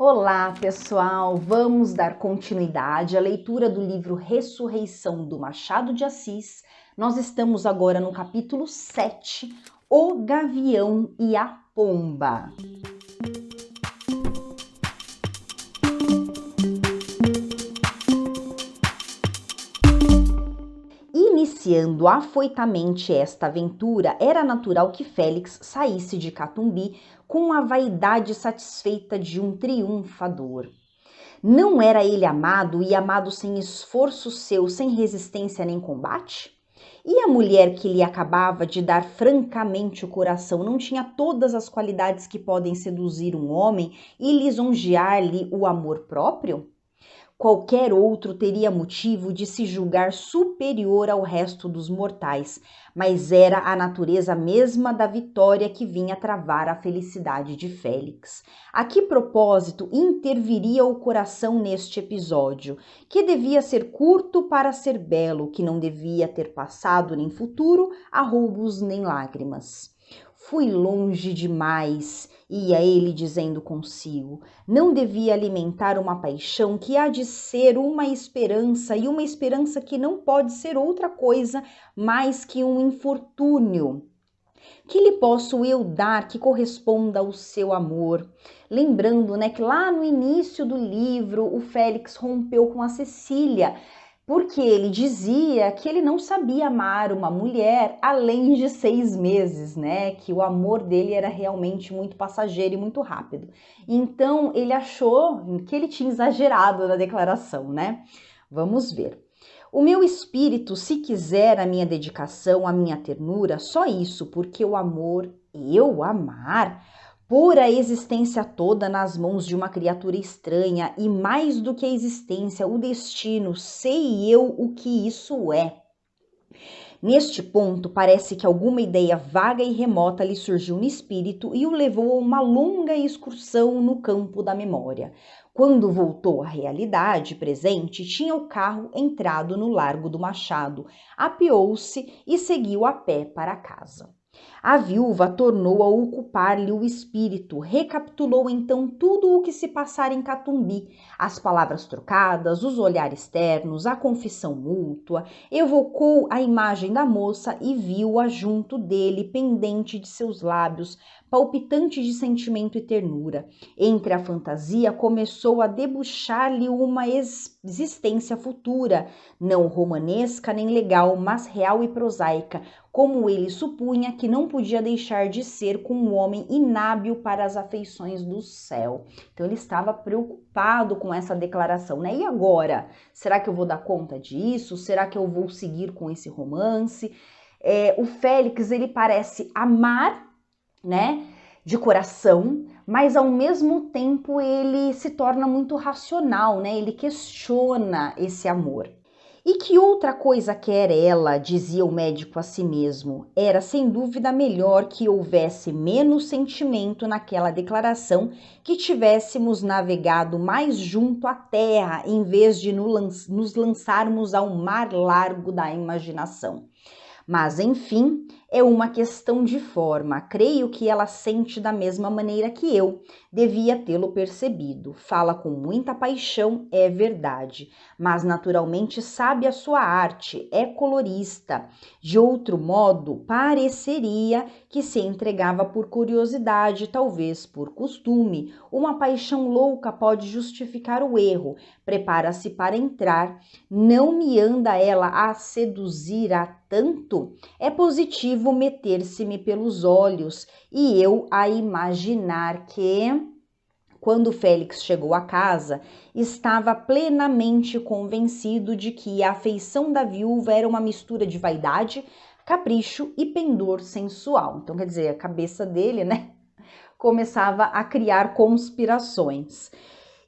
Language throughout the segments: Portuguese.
Olá, pessoal! Vamos dar continuidade à leitura do livro Ressurreição do Machado de Assis. Nós estamos agora no capítulo 7, O Gavião e a Pomba. Iniciando afoitamente esta aventura, era natural que Félix saísse de Catumbi com a vaidade satisfeita de um triunfador. Não era ele amado e amado sem esforço seu, sem resistência nem combate? E a mulher que lhe acabava de dar francamente o coração não tinha todas as qualidades que podem seduzir um homem e lisonjear-lhe o amor próprio? Qualquer outro teria motivo de se julgar superior ao resto dos mortais, mas era a natureza mesma da vitória que vinha travar a felicidade de Félix. A que propósito interviria o coração neste episódio, que devia ser curto para ser belo, que não devia ter passado nem futuro a roubos nem lágrimas? Fui longe demais, ia ele dizendo consigo. Não devia alimentar uma paixão que há de ser uma esperança, e uma esperança que não pode ser outra coisa mais que um infortúnio. Que lhe posso eu dar que corresponda ao seu amor? Lembrando, que lá no início do livro o Félix rompeu com a Cecília, porque ele dizia que ele não sabia amar uma mulher além de 6 meses, que o amor dele era realmente muito passageiro e muito rápido. Então ele achou que ele tinha exagerado na declaração, Vamos ver. O meu espírito, se quiser a minha dedicação, a minha ternura, só isso, porque o amor, eu amar, pôr a existência toda nas mãos de uma criatura estranha e mais do que a existência, o destino, sei eu o que isso é. Neste ponto, parece que alguma ideia vaga e remota lhe surgiu no espírito e o levou a uma longa excursão no campo da memória. Quando voltou à realidade presente, tinha o carro entrado no Largo do Machado, apeou-se e seguiu a pé para casa. A viúva tornou a ocupar-lhe o espírito, recapitulou então tudo o que se passara em Catumbi, as palavras trocadas, os olhares ternos, a confissão mútua, evocou a imagem da moça e viu-a junto dele, pendente de seus lábios, palpitante de sentimento e ternura. Entre a fantasia começou a debuxar-lhe uma existência futura, não romanesca nem legal, mas real e prosaica, como ele supunha que não podia deixar de ser com um homem inábil para as afeições do céu. Então ele estava preocupado com essa declaração, E agora? Será que eu vou dar conta disso? Será que eu vou seguir com esse romance? O Félix, ele parece amar, de coração, mas ao mesmo tempo ele se torna muito racional, Ele questiona esse amor. E que outra coisa quer ela, dizia o médico a si mesmo. Era sem dúvida melhor que houvesse menos sentimento naquela declaração, que tivéssemos navegado mais junto à terra, em vez de nos lançarmos ao mar largo da imaginação. Mas, enfim, é uma questão de forma. Creio que ela sente da mesma maneira que eu. Devia tê-lo percebido. Fala com muita paixão, é verdade. Mas, naturalmente, sabe a sua arte, é colorista. De outro modo, pareceria que se entregava por curiosidade, talvez por costume. Uma paixão louca pode justificar o erro. Prepara-se para entrar. Não me anda ela a seduzir a tanto? É positivo meter-se-me pelos olhos e eu a imaginar que, quando Félix chegou a casa, estava plenamente convencido de que a afeição da viúva era uma mistura de vaidade, capricho e pendor sensual. Então, quer dizer, a cabeça dele, começava a criar conspirações.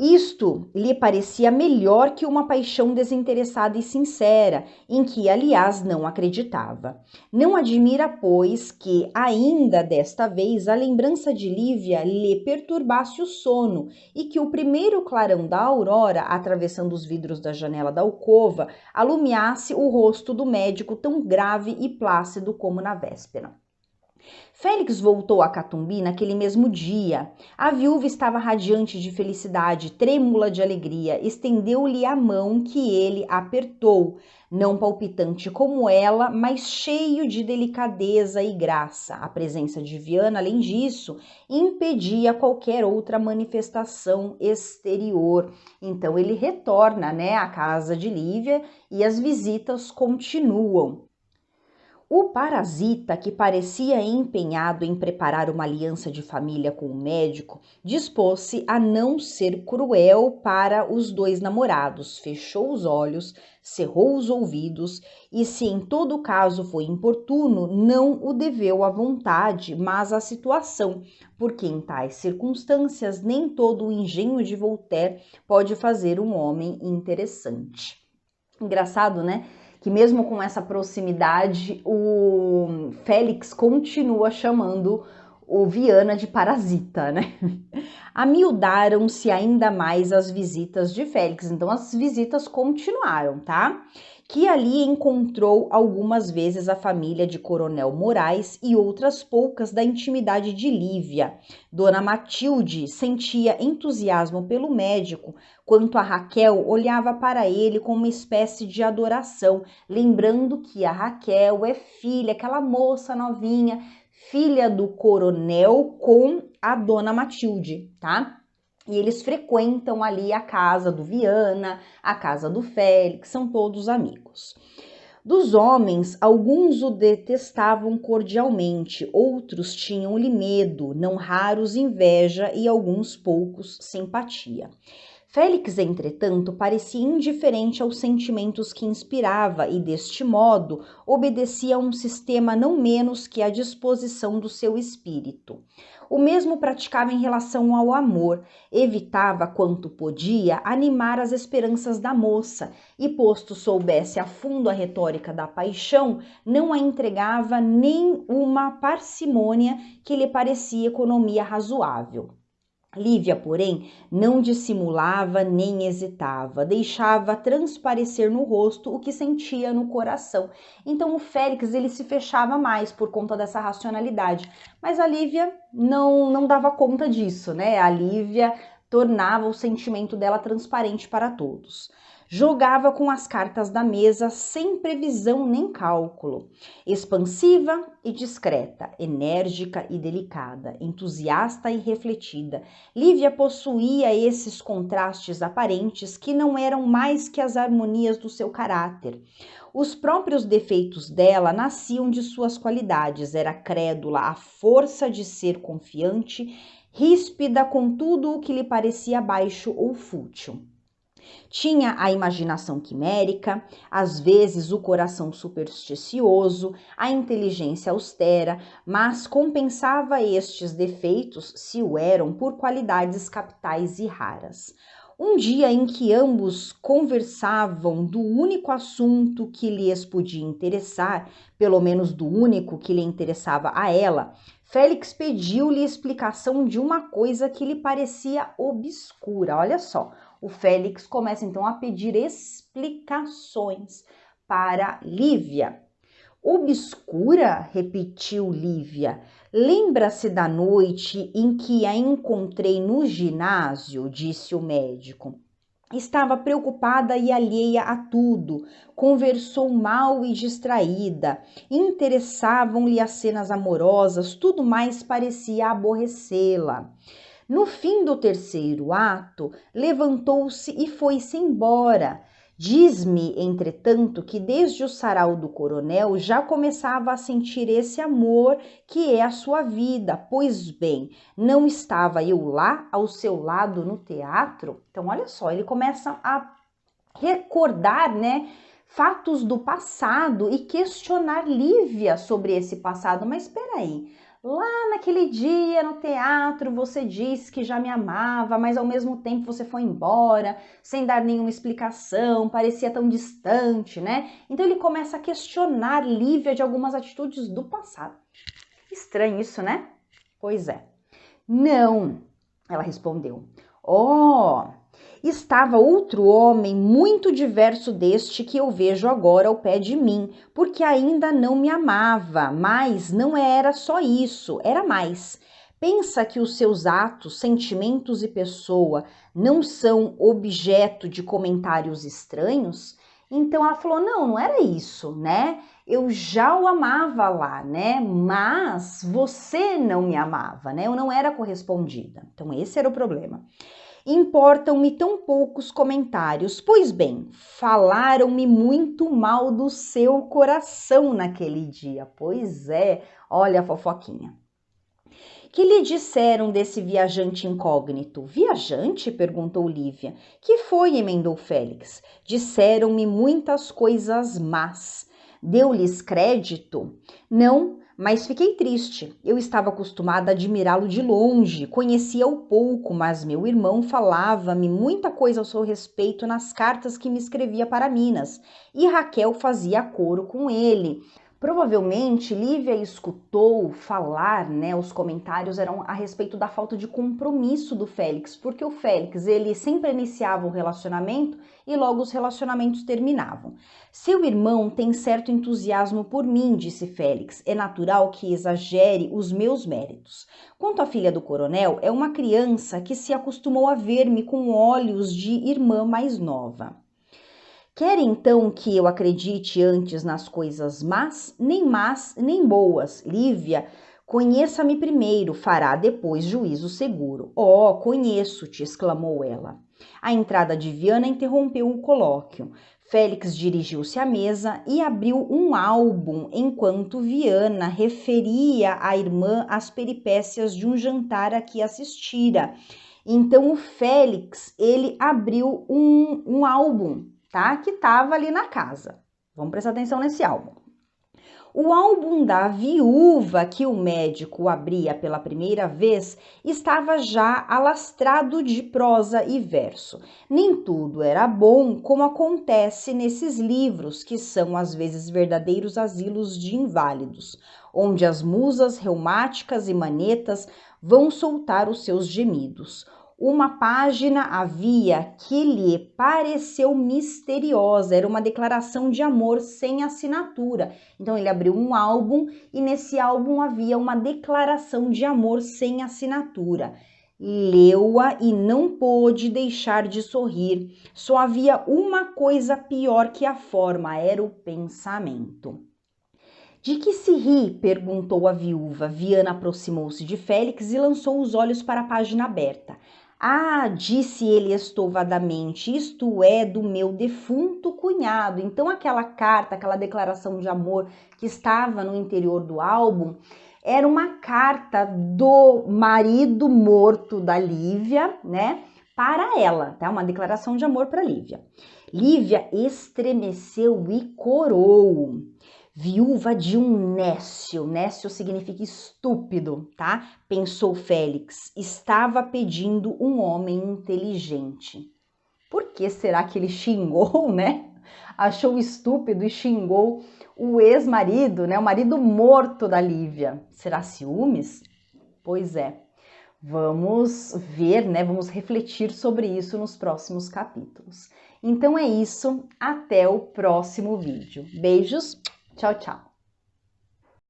Isto lhe parecia melhor que uma paixão desinteressada e sincera, em que, aliás, não acreditava. Não admira, pois, que, ainda desta vez, a lembrança de Lívia lhe perturbasse o sono e que o primeiro clarão da aurora, atravessando os vidros da janela da alcova, alumiasse o rosto do médico tão grave e plácido como na véspera. Félix voltou a Catumbi naquele mesmo dia. A viúva estava radiante de felicidade, trêmula de alegria. Estendeu-lhe a mão que ele apertou, não palpitante como ela, mas cheio de delicadeza e graça. A presença de Viana, além disso, impedia qualquer outra manifestação exterior. Então ele retorna, à casa de Lívia e as visitas continuam. O parasita, que parecia empenhado em preparar uma aliança de família com o médico, dispôs-se a não ser cruel para os dois namorados, fechou os olhos, cerrou os ouvidos e, se em todo caso foi importuno, não o deveu à vontade, mas à situação, porque em tais circunstâncias nem todo o engenho de Voltaire pode fazer um homem interessante. Engraçado, né? Que mesmo com essa proximidade, o Félix continua chamando o Viana de parasita, né? Amiudaram-se ainda mais as visitas de Félix, então as visitas continuaram, tá? Que ali encontrou algumas vezes a família de Coronel Moraes e outras poucas da intimidade de Lívia. Dona Matilde sentia entusiasmo pelo médico, quanto a Raquel olhava para ele com uma espécie de adoração, lembrando que a Raquel é filha, aquela moça novinha, filha do coronel com a Dona Matilde, tá? E eles frequentam ali a casa do Viana, a casa do Félix, são todos amigos. Dos homens, alguns o detestavam cordialmente, outros tinham-lhe medo, não raros inveja e alguns poucos simpatia. Félix, entretanto, parecia indiferente aos sentimentos que inspirava e, deste modo, obedecia a um sistema não menos que a disposição do seu espírito. O mesmo praticava em relação ao amor, evitava quanto podia animar as esperanças da moça e, posto soubesse a fundo a retórica da paixão, não a entregava nem uma parcimônia que lhe parecia economia razoável. Lívia, porém, não dissimulava nem hesitava, deixava transparecer no rosto o que sentia no coração. Então o Félix ele se fechava mais por conta dessa racionalidade, mas a Lívia não dava conta disso, né? A Lívia tornava o sentimento dela transparente para todos. Jogava com as cartas da mesa sem previsão nem cálculo. Expansiva e discreta, enérgica e delicada, entusiasta e refletida, Lívia possuía esses contrastes aparentes que não eram mais que as harmonias do seu caráter. Os próprios defeitos dela nasciam de suas qualidades, era crédula à força de ser confiante, ríspida com tudo o que lhe parecia baixo ou fútil. Tinha a imaginação quimérica, às vezes o coração supersticioso, a inteligência austera, mas compensava estes defeitos, se o eram, por qualidades capitais e raras. Um dia em que ambos conversavam do único assunto que lhes podia interessar, pelo menos do único que lhe interessava a ela, Félix pediu-lhe explicação de uma coisa que lhe parecia obscura. Olha só, o Félix começa então a pedir explicações para Lívia. Obscura? Repetiu Lívia. Lembra-se da noite em que a encontrei no ginásio? Disse o médico. Estava preocupada e alheia a tudo, conversou mal e distraída, interessavam-lhe as cenas amorosas, tudo mais parecia aborrecê-la. No fim do terceiro ato, levantou-se e foi-se embora. Diz-me, entretanto, que desde o sarau do coronel já começava a sentir esse amor que é a sua vida. Pois bem, não estava eu lá, ao seu lado, no teatro? Então, olha só, ele começa a recordar, fatos do passado e questionar Lívia sobre esse passado. Mas espera aí. Lá naquele dia no teatro você disse que já me amava, mas ao mesmo tempo você foi embora, sem dar nenhuma explicação, parecia tão distante, né? Então ele começa a questionar Lívia de algumas atitudes do passado. Estranho isso, né? Pois é. Não, ela respondeu. Oh, estava outro homem muito diverso deste que eu vejo agora ao pé de mim, porque ainda não me amava, mas não era só isso, era mais. Pensa que os seus atos, sentimentos e pessoa não são objeto de comentários estranhos? Então ela falou: não, não era isso, né? Eu já o amava lá, né? Mas você não me amava, né? Eu não era correspondida. Então esse era o problema. Importam-me tão poucos comentários. Pois bem, falaram-me muito mal do seu coração naquele dia. Pois é, olha a fofoquinha. Que lhe disseram desse viajante incógnito? Viajante? Perguntou Lívia. Que foi? Emendou Félix. Disseram-me muitas coisas más. Deu-lhes crédito? Não, mas fiquei triste. Eu estava acostumada a admirá-lo de longe, conhecia-o pouco, mas meu irmão falava-me muita coisa ao seu respeito nas cartas que me escrevia para Minas, e Raquel fazia coro com ele. Provavelmente Lívia escutou falar, né, os comentários eram a respeito da falta de compromisso do Félix, porque o Félix, ele sempre iniciava o relacionamento e logo os relacionamentos terminavam. Seu irmão tem certo entusiasmo por mim, disse Félix, é natural que exagere os meus méritos. Quanto à filha do coronel, é uma criança que se acostumou a ver-me com olhos de irmã mais nova. Quer então que eu acredite antes nas coisas más nem boas? Lívia, conheça-me primeiro, fará depois juízo seguro. Oh, conheço-te, exclamou ela. A entrada de Viana interrompeu o colóquio. Félix dirigiu-se à mesa e abriu um álbum enquanto Viana referia à irmã as peripécias de um jantar a que assistira. Então o Félix, ele abriu um álbum, tá? Que estava ali na casa. Vamos prestar atenção nesse álbum. O álbum da viúva que o médico abria pela primeira vez estava já alastrado de prosa e verso. Nem tudo era bom, como acontece nesses livros, que são às vezes verdadeiros asilos de inválidos, onde as musas reumáticas e manetas vão soltar os seus gemidos. Uma página havia que lhe pareceu misteriosa, era uma declaração de amor sem assinatura. Então ele abriu um álbum e nesse álbum havia uma declaração de amor sem assinatura. Leu-a e não pôde deixar de sorrir. Só havia uma coisa pior que a forma, era o pensamento. De que se ri? Perguntou a viúva. Viana aproximou-se de Félix e lançou os olhos para a página aberta. Ah, disse ele estouvadamente, isto é do meu defunto cunhado. Então aquela carta, aquela declaração de amor que estava no interior do álbum, era uma carta do marido morto da Lívia, né, para ela, tá? Uma declaração de amor para Lívia. Lívia estremeceu e corou. Viúva de um nécio, nécio significa estúpido, tá? Pensou Félix, estava pedindo um homem inteligente. Por que será que ele xingou, né? Achou estúpido e xingou o ex-marido, né? O marido morto da Lívia. Será ciúmes? Pois é. Vamos ver, né? Vamos refletir sobre isso nos próximos capítulos. Então é isso, até o próximo vídeo. Beijos! Tchau, tchau!